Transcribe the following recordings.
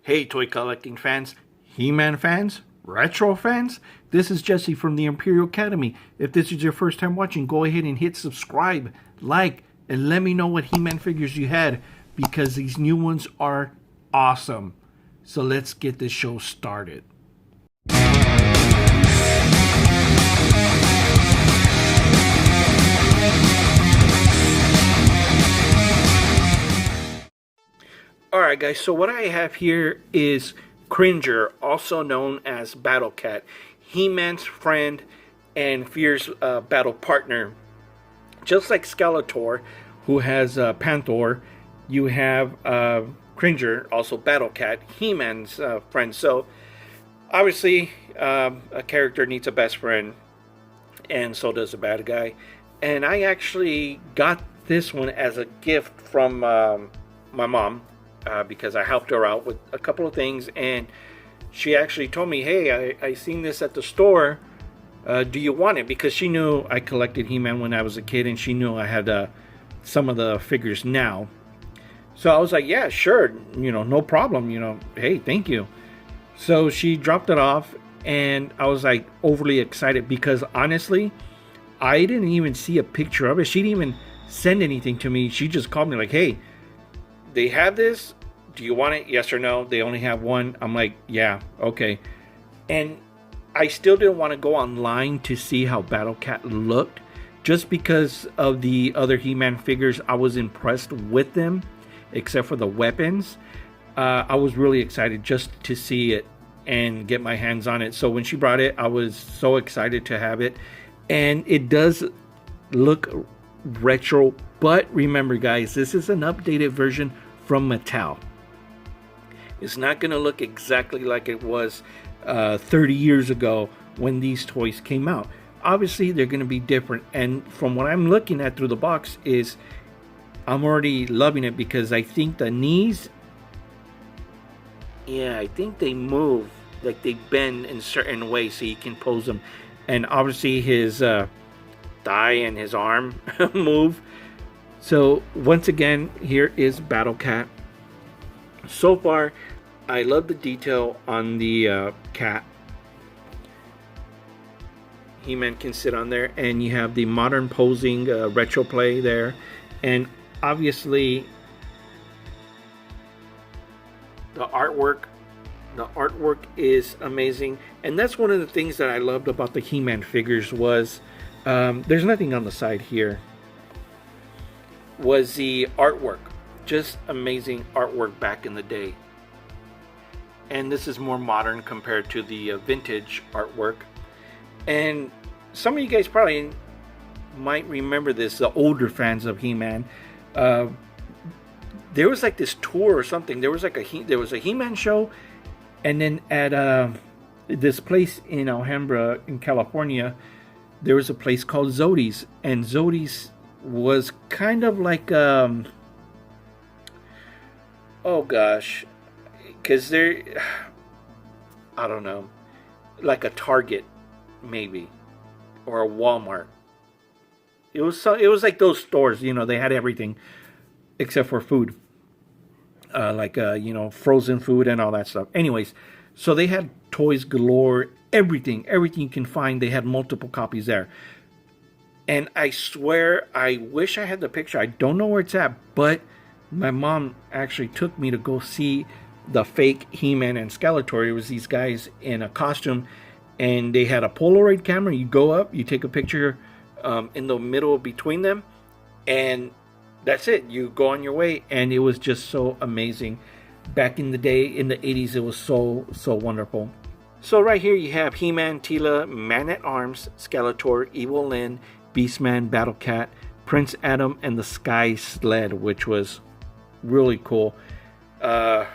Hey, toy collecting fans, He-Man fans, retro fans, this is Jesse from the Imperial Academy. If this is your first time watching, go ahead and hit subscribe, like, and let me know what He-Man figures you had, because these new ones are awesome. So let's get this show started. Alright guys, so what I have here is Cringer, also known as Battle Cat, He-Man's friend and fierce battle partner. Just like Skeletor, who has Panther, you have Cringer, also Battle Cat, He-Man's friend. So obviously a character needs a best friend, and so does a bad guy. And I actually got this one as a gift from my mom. Because I helped her out with a couple of things, and she actually told me, hey, I seen this at the store, do you want it? Because she knew I collected He-Man when I was a kid, and she knew I had some of the figures now. So I was like, yeah, sure, no problem, hey, thank you. So she dropped it off, and I was like overly excited because honestly, I didn't even see a picture of it. She didn't even send anything to me. She just called me like, hey, they have this, do you want it? Yes or no? They only have one. I'm like, yeah, okay. And I still didn't want to go online to see how Battle Cat looked, just because of the other He-Man figures. I was impressed with them, except for the weapons. I was really excited just to see it and get my hands on it. So when she brought it, I was so excited to have it. And it does look retro, but remember guys, this is an updated version from Mattel. It's not going to look exactly like it was 30 years ago when these toys came out. Obviously they're going to be different, and from what I'm looking at through the box is I'm already loving it, because I think the knees, yeah, I think they move, like they bend in certain ways so you can pose them, and obviously his thigh and his arm move. So once again, here is Battle Cat. So far, I love the detail on the cat. He-Man can sit on there, and you have the modern posing retro play there, and obviously the artwork. The artwork is amazing, and that's one of the things that I loved about the He-Man figures was there's nothing on the side here. Was the artwork. Just amazing artwork back in the day. And this is more modern compared to the vintage artwork. And some of you guys probably might remember this, the older fans of He-Man. There was like this tour or something. There was like a He-Man show, and then at this place in Alhambra in California, there was a place called Zodi's, and Zodi's was kind of like oh gosh, because they're, I don't know, like a Target maybe, or a Walmart. It was like those stores, they had everything except for food, like frozen food and all that stuff. Anyways, so they had toys galore, everything you can find. They had multiple copies there. And I swear, I wish I had the picture. I don't know where it's at, but my mom actually took me to go see the fake He-Man and Skeletor. It was these guys in a costume, and they had a Polaroid camera. You go up, you take a picture in the middle between them, and that's it. You go on your way, and it was just so amazing. Back in the day, in the 80s, it was so wonderful. So right here you have He-Man, Teela, Man-at-Arms, Skeletor, Evil Lyn, Beastman, Battle Cat, Prince Adam, and the Sky Sled, which was really cool. I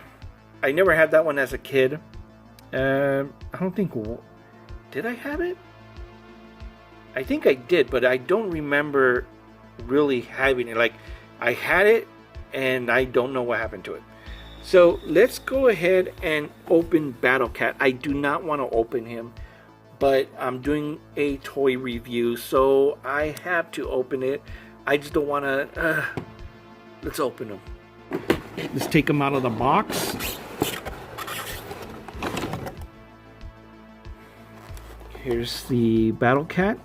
never had that one as a kid. I don't think... Did I have it? I think I did, but I don't remember really having it. Like, I had it, and I don't know what happened to it. So let's go ahead and open Battle Cat. I do not want to open him, but I'm doing a toy review, so I have to open it. I just don't want to... Let's open him. Let's take him out of the box. Here's the Battle Cat.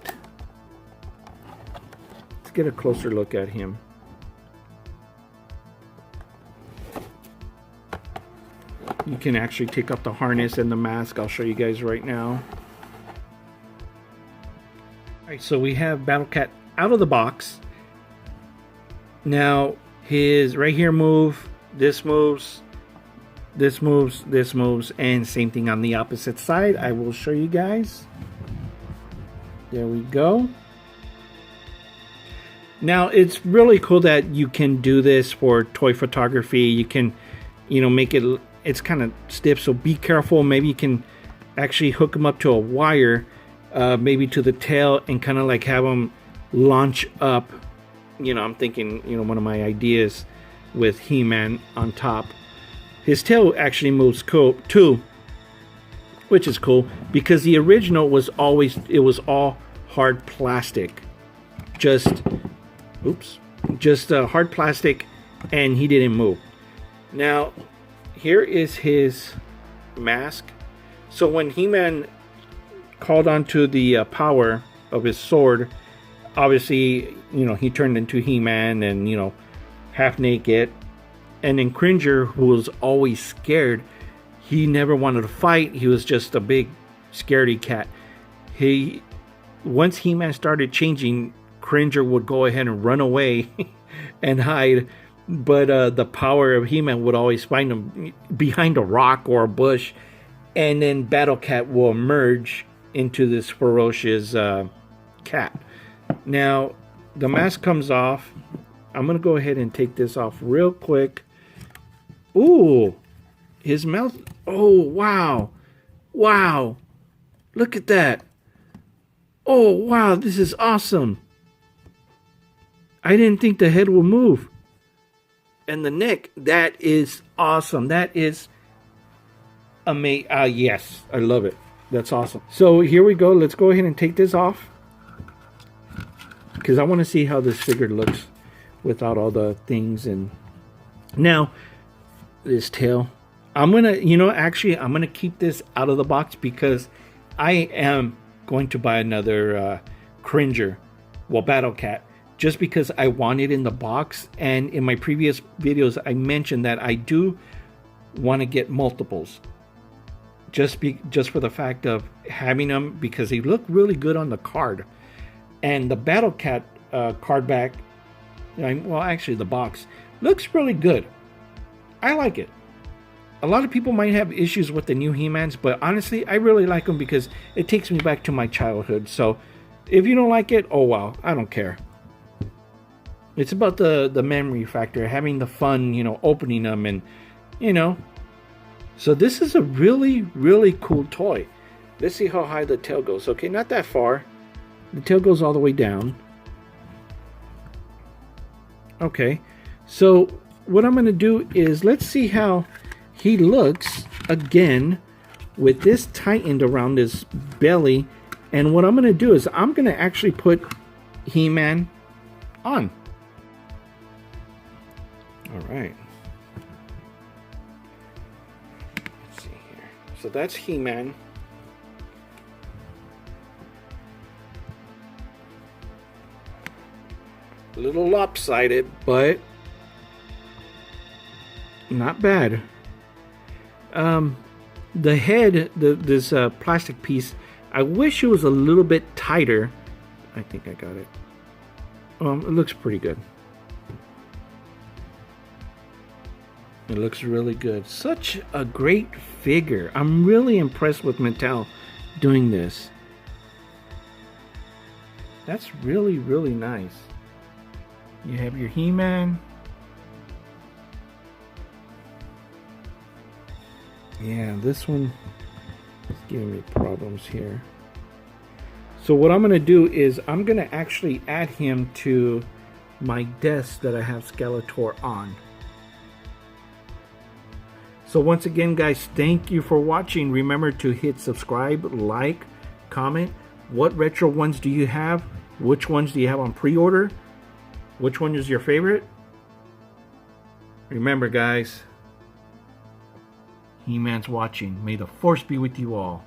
Let's get a closer look at him. You can actually take off the harness and the mask. I'll show you guys right now. Alright, so we have Battle Cat out of the box. Now, his right here move, this moves, this moves, this moves, and same thing on the opposite side. I will show you guys. There we go. Now, it's really cool that you can do this for toy photography. You can, you know, make it, it's kind of stiff, so be careful. Maybe you can actually hook them up to a wire, maybe to the tail, and kind of like have them launch up. You know, I'm thinking, you know, one of my ideas with He-Man on top. His tail actually moves cool too, which is cool because the original was always, it was all hard plastic. Just hard plastic, and he didn't move. Now, here is his mask. So when He-Man called onto the power of his sword, obviously, you know, he turned into He-Man and, you know, half naked. And then Cringer, who was always scared, he never wanted to fight. He was just a big scaredy cat. Once He-Man started changing, Cringer would go ahead and run away and hide. But the power of He-Man would always find him behind a rock or a bush. And then Battle Cat will emerge into this ferocious cat. Now, the mask comes off. I'm going to go ahead and take this off real quick. Ooh, his mouth. Oh, wow. Wow. Look at that. Oh, wow, this is awesome. I didn't think the head would move. And the neck, that is awesome. That is amazing. Yes, I love it. That's awesome. So here we go. Let's go ahead and take this off, because I want to see how this figure looks without all the things. And now this tail, I'm gonna, you know, actually I'm gonna keep this out of the box because I am going to buy another Cringer, well, Battle Cat, just because I want it in the box. And in my previous videos I mentioned that I do want to get multiples, just for the fact of having them, because they look really good on the card. And the Battle Cat card back, well, actually the box looks really good. I like it. A lot of people might have issues with the new He-Mans, but honestly, I really like them because it takes me back to my childhood. So if you don't like it, oh well, I don't care. It's about the memory factor, having the fun, you know, opening them, and, you know. So this is a really, really cool toy. Let's see how high the tail goes. Okay, not that far. The tail goes all the way down. Okay, so what I'm going to do is, let's see how he looks again with this tightened around his belly. And what I'm going to do is I'm going to actually put He-Man on. All right. Let's see here. So that's He-Man. A little lopsided, but not bad. The head, this plastic piece, I wish it was a little bit tighter. I think I got it. It looks pretty good. It looks really good. Such a great figure. I'm really impressed with Mattel doing this. That's really, really nice. You have your He-Man. Yeah, this one is giving me problems here. So what I'm going to do is I'm going to actually add him to my desk that I have Skeletor on. So once again, guys, thank you for watching. Remember to hit subscribe, like, comment. What retro ones do you have? Which ones do you have on pre-order? Which one is your favorite? Remember, guys, He-Man's watching. May the Force be with you all.